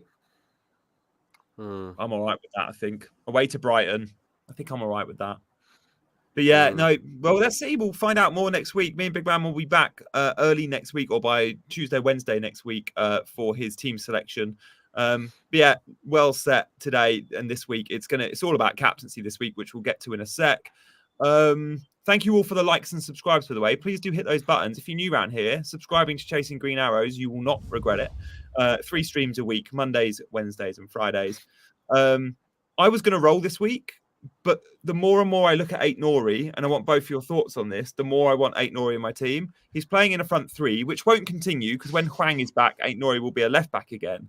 Hmm. I'm all right with that, I think. Away to Brighton. I think I'm all right with that. But yeah, no, well, let's see. We'll find out more next week. Me and Big Man will be back early next week or by Tuesday, Wednesday next week for his team selection. But yeah, well set today and this week. It's all about captaincy this week, which we'll get to in a sec. Thank you all for the likes and subscribes, by the way. Please do hit those buttons. If you're new around here, subscribing to Chasing Green Arrows, you will not regret it. 3 streams a week, Mondays, Wednesdays, and Fridays. I was going to roll this week, but the more and more I look at Aït-Nouri, and I want both your thoughts on this, the more I want Aït-Nouri in my team. He's playing in a front three, which won't continue because when Hwang is back, Aït-Nouri will be a left back again.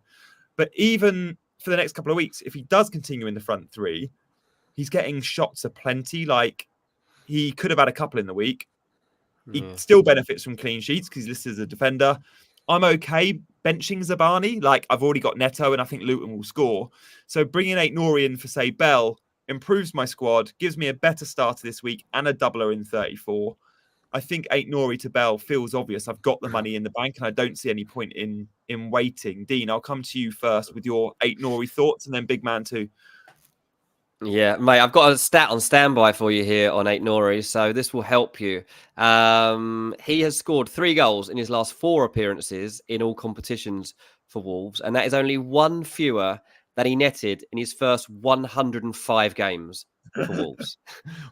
But even for the next couple of weeks, if he does continue in the front three, he's getting shots aplenty. Like, he could have had a couple in the week. He still benefits from clean sheets because he's listed as a defender. I'm okay benching Zabani. Like, I've already got Neto and I think Luton will score. So bringing Aït-Nouri in for, say, Bell improves my squad, gives me a better starter this week and a doubler in 34. I think Aït-Nouri to Bell feels obvious. I've got the money in the bank and I don't see any point in waiting. Dean, I'll come to you first with your Aït-Nouri thoughts and then Big Man too. Yeah, mate, I've got a stat on standby for you here on Aït-Nouri, so this will help you. He has scored 3 goals in his last 4 appearances in all competitions for Wolves, and that is only 1 fewer than he netted in his first 105 games for Wolves.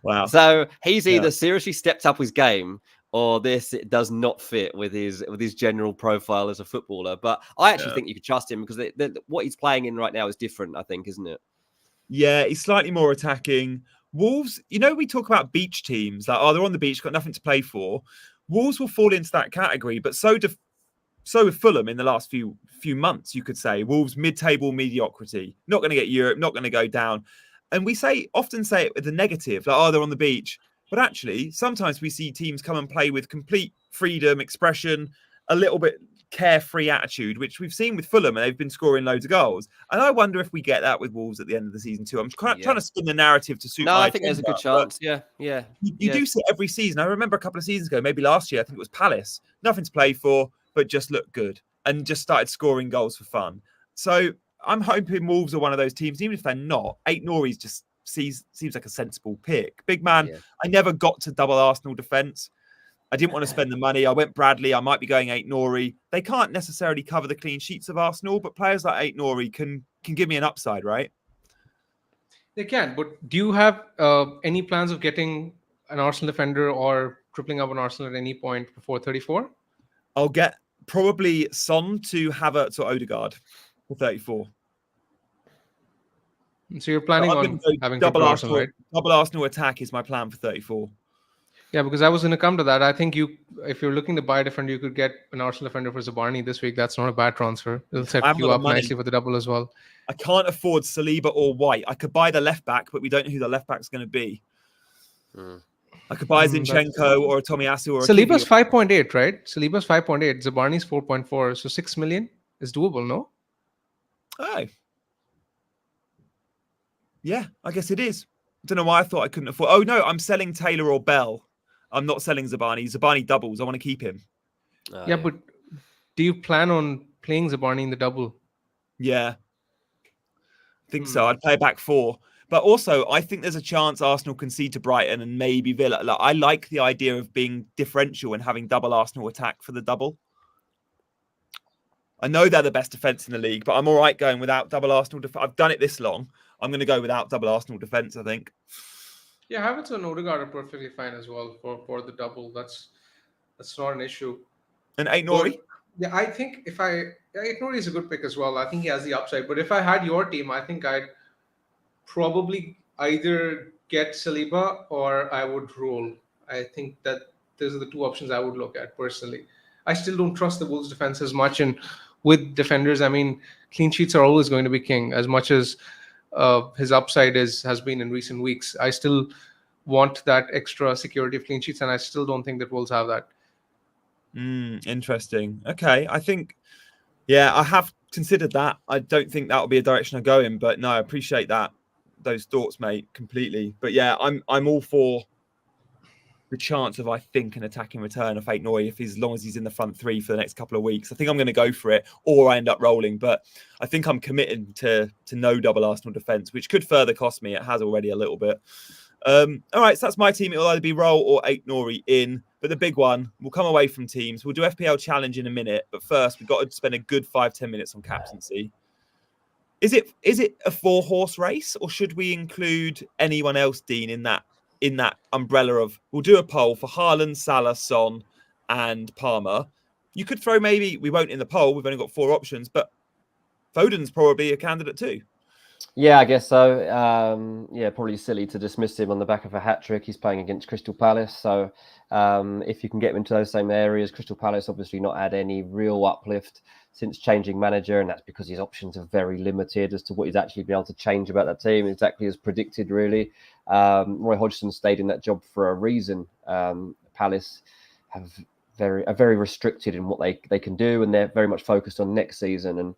Wow. So he's either seriously stepped up his game or this does not fit with his general profile as a footballer. But I actually think you could trust him because what he's playing in right now is different, I think, isn't it? Yeah, he's slightly more attacking. Wolves, we talk about beach teams, like, they're on the beach, got nothing to play for. Wolves will fall into that category, but so with Fulham in the last few months, you could say. Wolves mid-table mediocrity, not going to get Europe, not going to go down. And we often say it with the negative, like, they're on the beach. But actually, sometimes we see teams come and play with complete freedom, expression, a little bit carefree attitude, which we've seen with Fulham, and they've been scoring loads of goals. And I wonder if we get that with Wolves at the end of the season too. I'm trying to spin the narrative to suit. No, I think there's a good chance. Yeah. You do see it every season. I remember a couple of seasons ago, maybe last year, I think it was Palace. Nothing to play for, but just looked good and just started scoring goals for fun. So I'm hoping Wolves are one of those teams, even if they're not. Aït-Nouri just seems like a sensible pick. Big Man, I never got to double Arsenal defence. I didn't want to spend the money. I went Bradley. I might be going Aït-Nouri. They can't necessarily cover the clean sheets of Arsenal, but players like Aït-Nouri can give me an upside, right? They can, but do you have any plans of getting an Arsenal defender or tripling up on Arsenal at any point before 34? I'll get probably Son to Havertz or Odegaard for 34. So you're planning on having double Arsenal, right? Double Arsenal attack is my plan for 34. Yeah, because I was going to come to that. I think if you're looking to buy a defender, you could get an Arsenal defender for Zabani this week. That's not a bad transfer. It'll set you up nicely for the double as well. I can't afford Saliba or White. I could buy the left back, but we don't know who the left back's going to be. I could buy Zinchenko or a Tomiyasu or Saliba's 5.8, right? Saliba's 5.8. Zabani's 4.4. So 6 million is doable, no? Oh. Yeah, I guess it is. I don't know why I thought I couldn't afford. Oh, no, I'm selling Taylor or Bell. I'm not selling Zabani. Zabani doubles. I want to keep him. Yeah, but do you plan on playing Zabani in the double? Yeah. I think so. I'd play back 4. But also, I think there's a chance Arsenal concede to Brighton and maybe Villa. Like, I like the idea of being differential and having double Arsenal attack for the double. I know they're the best defence in the league, but I'm all right going without double Arsenal defence. I've done it this long. I'm going to go without double Arsenal defence, I think. Yeah, Havertz and Odegaard are perfectly fine as well for the double. That's not an issue. And Aït-Nouri? Yeah, I think Aït-Nouri is a good pick as well. I think he has the upside. But if I had your team, I think I'd probably either get Saliba or I would roll. I think that those are the 2 options I would look at personally. I still don't trust the Wolves defense as much. And with defenders, I mean, clean sheets are always going to be king as much as his upside has been in recent weeks. I still want that extra security of clean sheets, and I still don't think that Wolves have that. Interesting. Okay, I think, I have considered that. I don't think that will be a direction I go in, but no, I appreciate those thoughts, mate, completely. But yeah, I'm all for the chance of, I think, an attacking return of Aït-Nouri as long as he's in the front three for the next couple of weeks. I think I'm going to go for it, or I end up rolling. But I think I'm committed to no double Arsenal defence, which could further cost me. It has already a little bit. All right, so that's my team. It'll either be Roll or Aït-Nouri in. But the big one, we'll come away from teams. We'll do FPL Challenge in a minute. But first, we've got to spend a good 5-10 minutes on captaincy. Is it a 4-horse race, or should we include anyone else, Dean, in that umbrella of, we'll do a poll for Haaland, Salah, Son, and Palmer. You could throw, maybe we won't in the poll, we've only got 4 options, but Foden's probably a candidate too. Yeah, I guess so. Probably silly to dismiss him on the back of a hat-trick. He's playing against Crystal Palace. So if you can get him into those same areas, Crystal Palace obviously not had any real uplift since changing manager, and that's because his options are very limited as to what he's actually been able to change about that team, exactly as predicted, really. Roy Hodgson stayed in that job for a reason. Palace are very restricted in what they can do, and they're very much focused on next season. And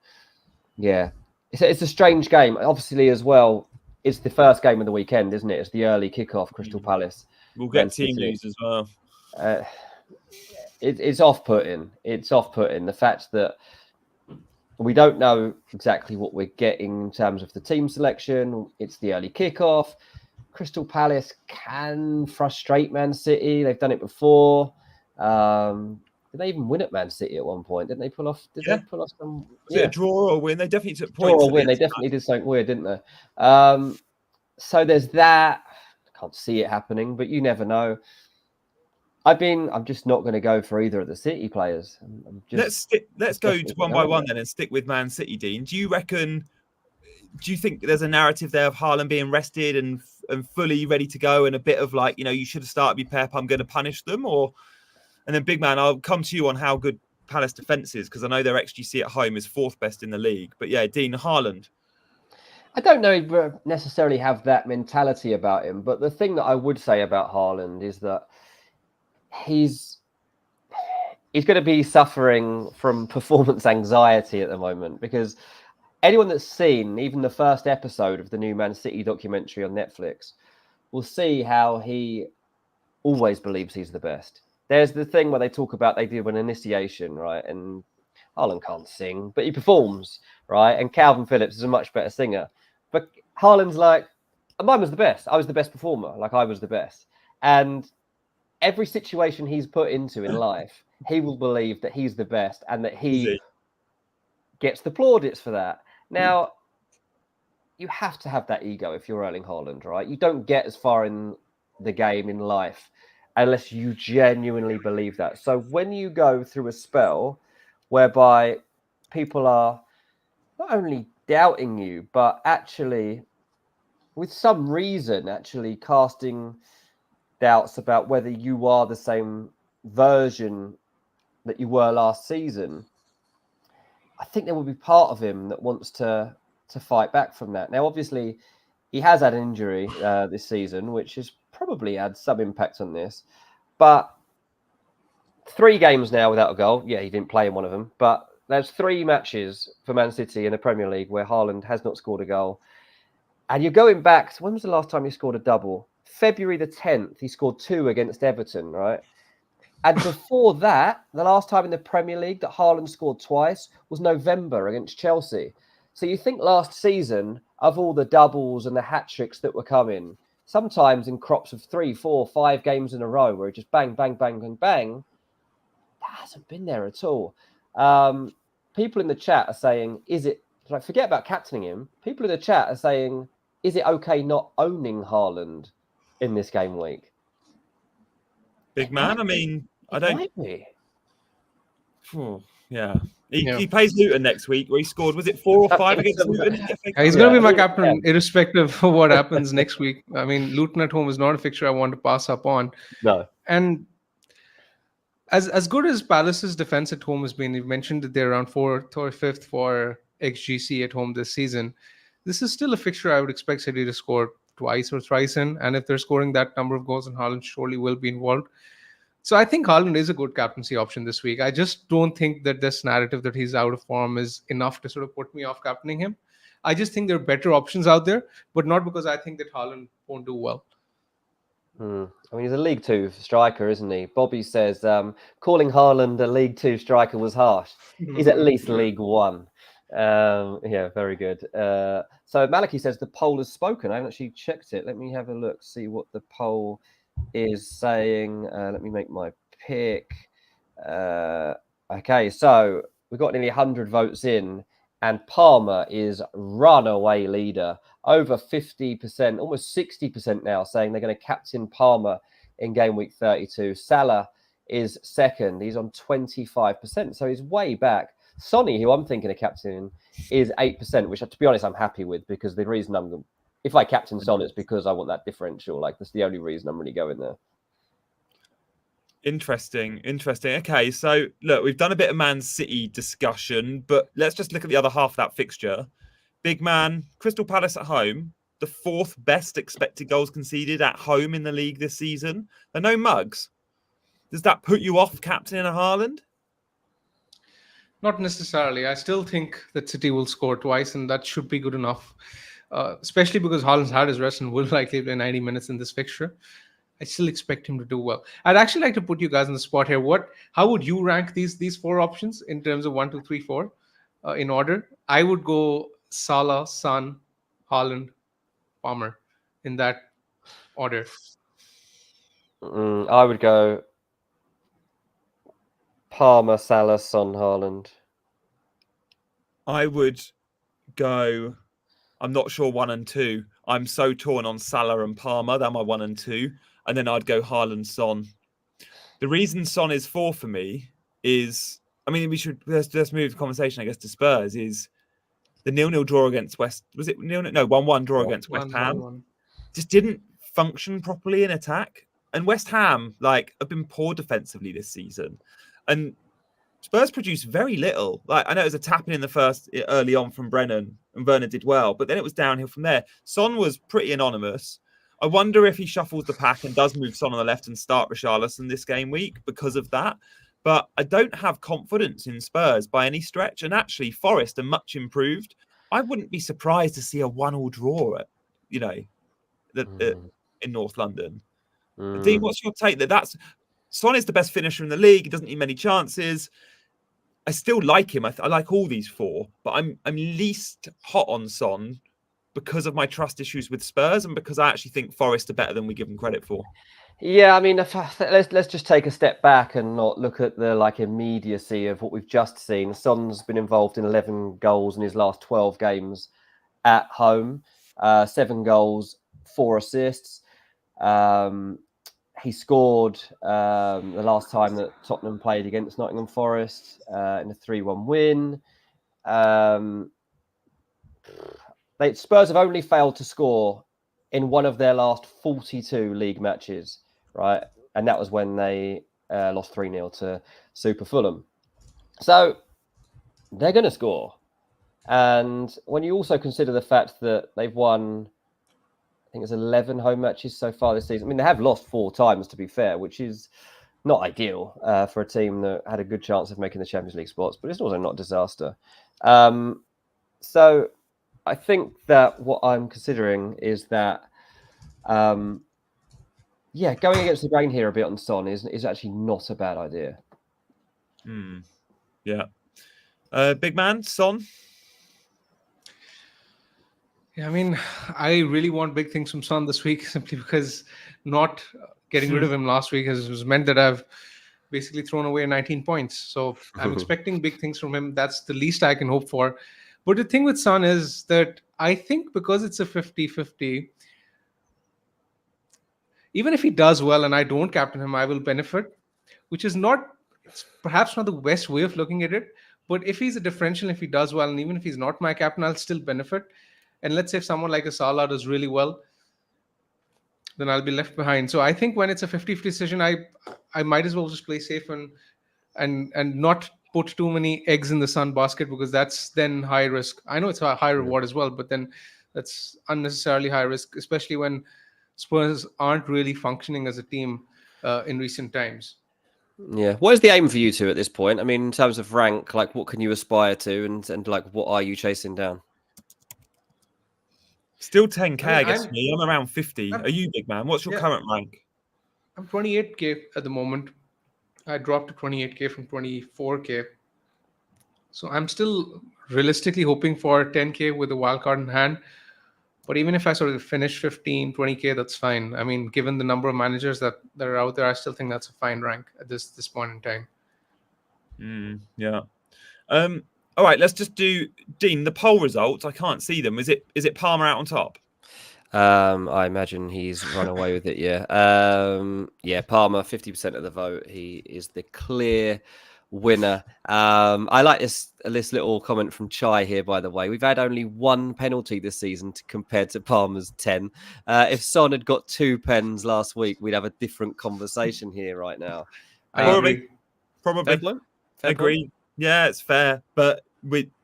yeah, it's a strange game. Obviously, as well, it's the first game of the weekend, isn't it? It's the early kickoff, Crystal Palace. We'll get team news as well. It's off-putting. It's off-putting. The fact that we don't know exactly what we're getting in terms of the team selection. It's the early kickoff. Crystal Palace can frustrate Man City. They've done it before. Did they even win at Man City at one point? Didn't they pull off? Did they pull off some? Was it a draw or a win? They definitely took points. Draw or win. They definitely did something weird, didn't they? So there's that. I can't see it happening, but you never know. I'm just not going to go for either of the City players. Let's go to one by one then and stick with Man City, Dean. Do you think there's a narrative there of Haaland being rested and fully ready to go, and a bit of like, you should have started me, Pep, I'm going to punish them? And then, big man, I'll come to you on how good Palace defence is, because I know their XGC at home is 4th best in the league. But yeah, Dean, Haaland. I don't know if we necessarily have that mentality about him, but the thing that I would say about Haaland is that he's going to be suffering from performance anxiety at the moment, because anyone that's seen even the first episode of the new Man City documentary on Netflix will see how he always believes he's the best. There's the thing where they talk about they do an initiation, right? And Haaland can't sing, but he performs, right? And Calvin Phillips is a much better singer. But Haaland's like, mine was the best. I was the best performer. Like, I was the best. And every situation he's put into in life, he will believe that he's the best and that he gets the plaudits for that. Now, you have to have that ego if you're Erling Haaland, right? You don't get as far in the game in life unless you genuinely believe that. So when you go through a spell whereby people are not only doubting you, but actually, with some reason, actually casting doubts about whether you are the same version that you were last season, I think there will be part of him that wants to fight back from that. Now, obviously, he has had an injury this season, which has probably had some impact on this. But 3 games now without a goal. Yeah, he didn't play in one of them. But there's 3 matches for Man City in the Premier League where Haaland has not scored a goal. And you're going back, when was the last time he scored a double? February the 10th, he scored 2 against Everton, right? And before that, the last time in the Premier League that Haaland scored twice was November against Chelsea. So you think last season, of all the doubles and the hat-tricks that were coming, sometimes in crops of 3, 4, 5 games in a row where it just bang, bang, bang, bang, bang, that hasn't been there at all. People in the chat are saying, forget about captaining him. People in the chat are saying, is it okay not owning Haaland in this game week? Big man, I mean, I don't... Might be. Yeah. He plays Luton next week, where he scored, was it 4 or 5 against Luton? He's going to be my captain, irrespective of what happens next week. I mean, Luton at home is not a fixture I want to pass up on. No. And as good as Palace's defense at home has been, you mentioned that they're around 4th or 5th for XGC at home this season. This is still a fixture I would expect City to score twice or thrice in. And if they're scoring that number of goals, then Haaland surely will be involved. So I think Haaland is a good captaincy option this week. I just don't think that this narrative that he's out of form is enough to sort of put me off captaining him. I just think there are better options out there, but not because I think that Haaland won't do well. I mean, he's a League Two striker, isn't he? Bobby says calling Haaland a League Two striker was harsh. He's at least League One. Yeah, very good. So Maliki says the poll has spoken. I haven't actually checked it. Let me have a look, see what the poll is saying. Let me make my pick. Okay, so we've got nearly 100 votes in, and Palmer is runaway leader. Over 50%, almost 60% now, saying they're going to captain Palmer in game week 32. Salah is second. He's on 25%, so he's way back. Sonny, who I'm thinking of captaining, is 8%, which, to be honest, I'm happy with, because the reason if I captain Son, it's because I want that differential. Like, that's the only reason I'm really going there. Interesting. Okay, so look, we've done a bit of Man City discussion, but let's just look at the other half of that fixture. Big man, Crystal Palace at home, the 4th best expected goals conceded at home in the league this season. There are no mugs. Does that put you off captaining a Haaland? Not necessarily. I still think that City will score twice, and that should be good enough. Especially because Haaland's had his rest and will likely play 90 minutes in this fixture. I still expect him to do well. I'd actually like to put you guys on the spot here. How would you rank these 4 options in terms of 1, 2, 3, 4 in order? I would go Salah, Son, Haaland, Palmer in that order. I would go Palmer, Salah, Son, Haaland. I would go, I'm not sure 1 and 2. I'm so torn on Salah and Palmer. They're my 1 and 2. And then I'd go Haaland, Son. The reason Son is 4 for me is, I mean, let's move the conversation, I guess, to Spurs. Is the 0-0 draw against West, was it 0-0? No, 1-1 draw against West Ham. 1-1. Just didn't function properly in attack. And West Ham, have been poor defensively this season. And Spurs produced very little. I know it was a tapping in the first early on from Brennan, and Werner did well, but then it was downhill from there. Son was pretty anonymous. I wonder if he shuffles the pack and does move Son on the left and start Richarlison this game week because of that. But I don't have confidence in Spurs by any stretch. And actually, Forest are much improved. I wouldn't be surprised to see a 1-1 draw in North London. Dean, what's your take? That's Son is the best finisher in the league. He doesn't need many chances. I still like him. I like all these 4, but I'm least hot on Son because of my trust issues with Spurs and because I actually think Forest are better than we give them credit for. Yeah, I mean, let's just take a step back and not look at the immediacy of what we've just seen. Son's been involved in 11 goals in his last 12 games at home, 7 goals, 4 assists. He scored the last time that Tottenham played against Nottingham Forest in a 3-1 win. Spurs have only failed to score in one of their last 42 league matches, right? And that was when they lost 3-0 to Super Fulham. So they're going to score. And when you also consider the fact that they've won, I think it's 11 home matches so far this season. I mean, they have lost 4 times, to be fair, which is not ideal for a team that had a good chance of making the Champions League spots, but it's also not a disaster. So I think that what I'm considering is that, going against the grain here a bit on Son is actually not a bad idea. Yeah. Big man, Son? Yeah, I mean, I really want big things from Son this week simply because not getting rid of him last week has meant that I've basically thrown away 19 points. So I'm expecting big things from him. That's the least I can hope for. But the thing with Son is that I think because it's a 50-50, even if he does well and I don't captain him, I will benefit, which is it's perhaps not the best way of looking at it. But if he's a differential, if he does well, and even if he's not my captain, I'll still benefit. And let's say if someone like a Salah does really well, then I'll be left behind. So I think when it's a 50-50 decision, I might as well just play safe and not put too many eggs in the Son basket, because that's then high risk. I know it's a high reward as well, but then that's unnecessarily high risk, especially when Spurs aren't really functioning as a team in recent times. Yeah. What is the aim for you two at this point? I mean, in terms of rank, what can you aspire to, and what are you chasing down? Still 10k, I guess, for me. I'm around 50. Are you, big man? What's your current rank? I'm 28k at the moment. I dropped to 28k from 24k. So I'm still realistically hoping for 10k with a wild card in hand. But even if I sort of finish 15, 20k, that's fine. I mean, given the number of managers that are out there, I still think that's a fine rank at this point in time. Yeah. All right, let's just do Dean. The poll results, I can't see them. Is it Palmer out on top? I imagine he's run away with it. Yeah. Palmer, 50% of the vote. He is the clear winner. I like this little comment from Chai here, by the way. We've had only one penalty this season compared to Palmer's 10. If Son had got 2 pens last week, we'd have a different conversation here right now. I agree. Probably. Fair Agree. point. Yeah, it's fair, but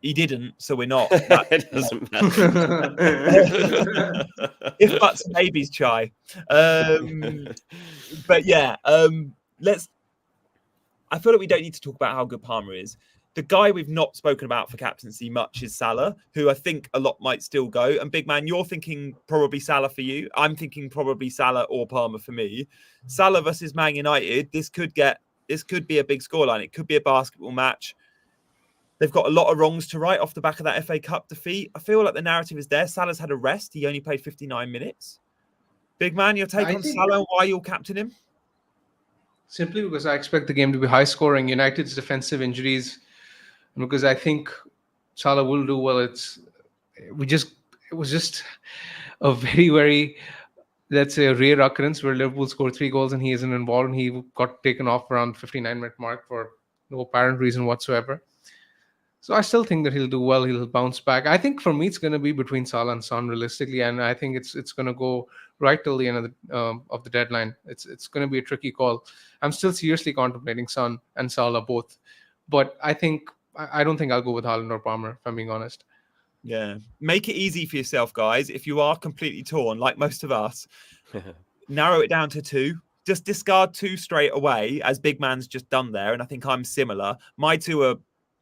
he didn't, so we're not. It doesn't matter. If buts and maybes, Chai. But yeah, let's. I feel like we don't need to talk about how good Palmer is. The guy we've not spoken about for captaincy much is Salah, who I think a lot might still go. And big man, you're thinking probably Salah for you. I'm thinking probably Salah or Palmer for me. Salah versus Man United. This could be a big scoreline. It could be a basketball match. They've got a lot of wrongs to right off the back of that FA Cup defeat. I feel like the narrative is there. Salah's had a rest. He only played 59 minutes. Big man, your take on Salah and why you'll captain him? Simply because I expect the game to be high scoring. United's defensive injuries, and because I think Salah will do well. It was just a very, very, let's say, a rare occurrence where Liverpool scored 3 goals and he isn't involved, and he got taken off around 59-minute mark for no apparent reason whatsoever. So I still think that he'll do well. He'll bounce back. I think for me, it's going to be between Salah and Son realistically, and I think it's going to go right till the end of the deadline. It's going to be a tricky call. I'm still seriously contemplating Son and Salah both, but I don't think I'll go with Haaland or Palmer, if I'm being honest. Yeah, make it easy for yourself, guys. If you are completely torn, like most of us, narrow it down to 2. Just discard 2 straight away, as big man's just done there, and I think I'm similar. My 2 are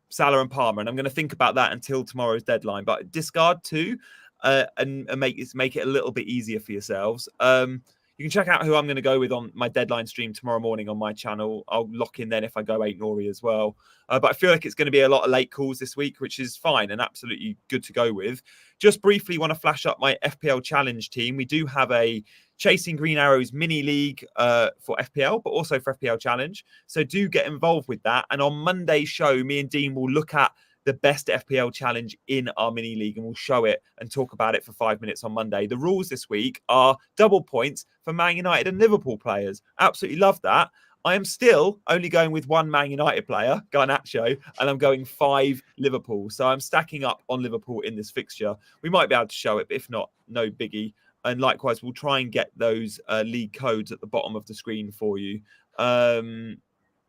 Salah and Palmer, and I'm going to think about that until tomorrow's deadline. But discard 2 and make it a little bit easier for yourselves. You can check out who I'm going to go with on my deadline stream tomorrow morning on my channel. I'll lock in then if I go 8 Nori as well. But I feel like it's going to be a lot of late calls this week, which is fine and absolutely good to go with. Just briefly want to flash up my FPL challenge team. We do have a Chasing Green Arrows mini league for FPL, but also for FPL challenge. So do get involved with that. And on Monday's show, me and Dean will look at the best FPL challenge in our mini league, and we'll show it and talk about it for 5 minutes on Monday. The rules this week are double points for Man United and Liverpool players. Absolutely love that. I am still only going with 1 Man United player, Garnacho, and I'm going 5 Liverpool. So I'm stacking up on Liverpool in this fixture. We might be able to show it, but if not, no biggie. And likewise, we'll try and get those league codes at the bottom of the screen for you. So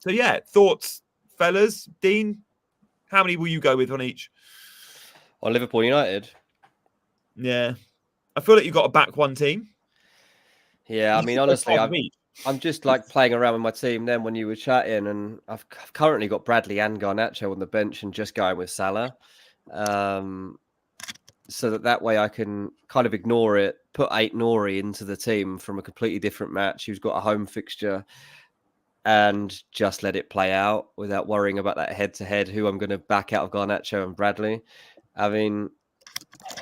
yeah, thoughts, fellas? Dean, how many will you go with on each? On Liverpool United? Yeah. I feel like you've got to back one team. Yeah, I mean, honestly, I'm just like playing around with my team then when you were chatting, and I've currently got Bradley and Garnacho on the bench and just going with Salah. So that way I can kind of ignore it, put 8 Nori into the team from a completely different match who's got a home fixture, and just let it play out without worrying about that head-to-head, who I'm going to back out of Garnacho and Bradley. I mean,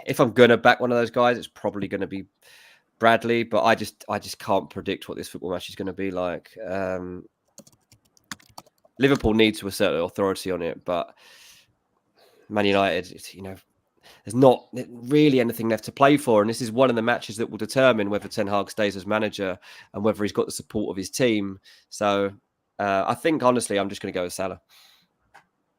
if I'm going to back one of those guys, it's probably going to be Bradley, but I just can't predict what this football match is going to be like. Liverpool needs to assert authority on it, but Man United, there's not really anything left to play for. And this is one of the matches that will determine whether Ten Hag stays as manager and whether he's got the support of his team. So I think, honestly, I'm just going to go with Salah.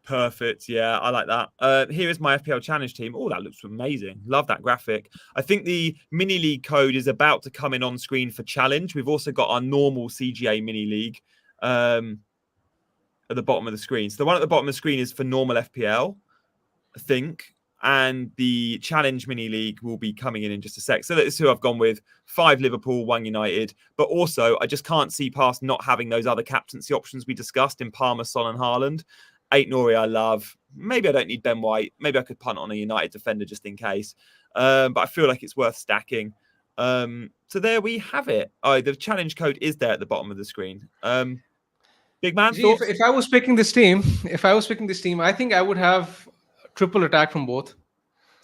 Perfect. Yeah, I like that. Here is my FPL challenge team. Oh, that looks amazing. Love that graphic. I think the mini league code is about to come in on screen for challenge. We've also got our normal CGA mini league at the bottom of the screen. So the one at the bottom of the screen is for normal FPL, I think. And the challenge mini league will be coming in just a sec. So that's who I've gone with. 5 Liverpool, 1 United. But also, I just can't see past not having those other captaincy options we discussed in Palmer, Son and Haaland. 8 Nori I love. Maybe I don't need Ben White. Maybe I could punt on a United defender just in case. But I feel like it's worth stacking. So there we have it. Oh, the challenge code is there at the bottom of the screen. Big man, See, thoughts? if I was picking this team, I think I would have triple attack from both.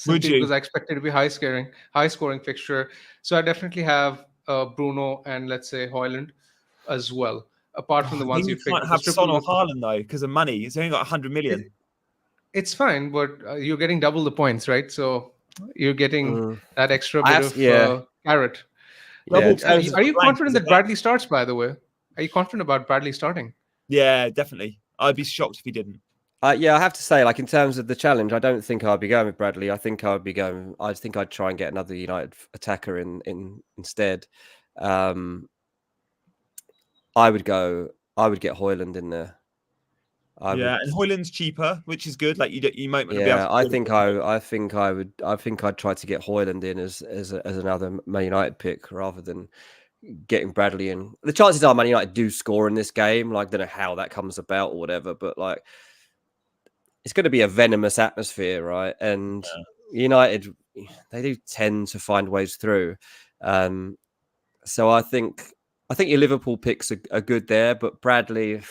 Would Simply you? because I expect it to be high scoring fixture. So I definitely have Bruno and let's say Haaland as well. Apart from the Then ones you you picked, can't because have Son triple or with Haaland though because of money. He's only got 100 million. it's fine, but you're getting double the points, right? So you're getting Mm. that extra I bit have, of yeah, carrot. yeah. In Double terms points of, Are you blank confident is a that bet. Bradley starts? By the way, are you confident about Bradley starting? Yeah, definitely. I'd be shocked if he didn't. yeah, I have to say, like in terms of the challenge, I don't think I'd be going with Bradley. I think I'd try and get another United attacker in instead. I would get Haaland in there. I would. Yeah, and Haaland's cheaper, which is good. Like you might not be able Yeah, to I afford think it. I think I'd try to get Haaland in as another Man United pick rather than getting Bradley in. The chances are Man United do score in this game. Like, I don't know how that comes about or whatever, but like, it's going to be a venomous atmosphere, right? And United, they do tend to find ways through. So I think your Liverpool picks are good there, but Bradley,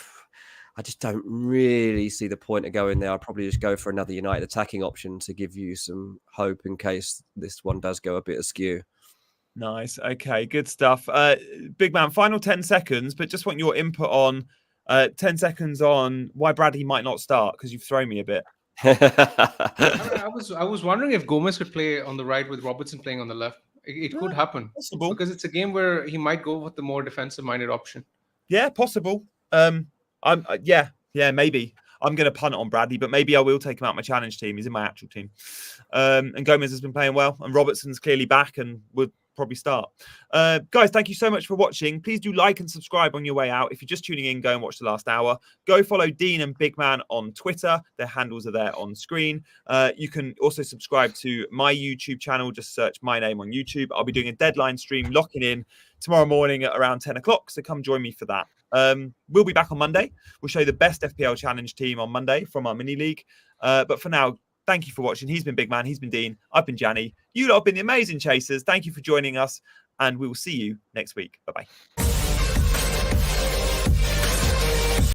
I just don't really see the point of going there. I'll probably just go for another United attacking option to give you some hope in case this one does go a bit askew. Nice. Okay, good stuff. Big man, final 10 seconds, but just want your input on 10 seconds on why Bradley might not start because you've thrown me a bit. I was wondering if Gomez could play on the right with Robertson playing on the left. It could happen Possible. because it's a game where he might go with the more defensive-minded option. Yeah, possible. Yeah, maybe. I'm going to punt on Bradley, but maybe I will take him out my challenge team. He's in my actual team. And Gomez has been playing well, and Robertson's clearly back and would probably start. Guys, thank you so much for watching. Please do like and subscribe on your way out. If you're just tuning in, go and watch the last hour. Go follow Dean and Big Man on Twitter. Their handles are there on screen. You can also subscribe to my YouTube channel. Just search my name on YouTube. I'll be doing a deadline stream, locking in tomorrow morning at around 10 o'clock. So come join me for that. We'll be back on Monday. We'll show you the best FPL challenge team on Monday from our mini league. But for now, thank you for watching. He's been Big Man. He's been Dean. I've been Gianni. You lot have been the amazing chasers. Thank you for joining us. And we will see you next week. Bye-bye.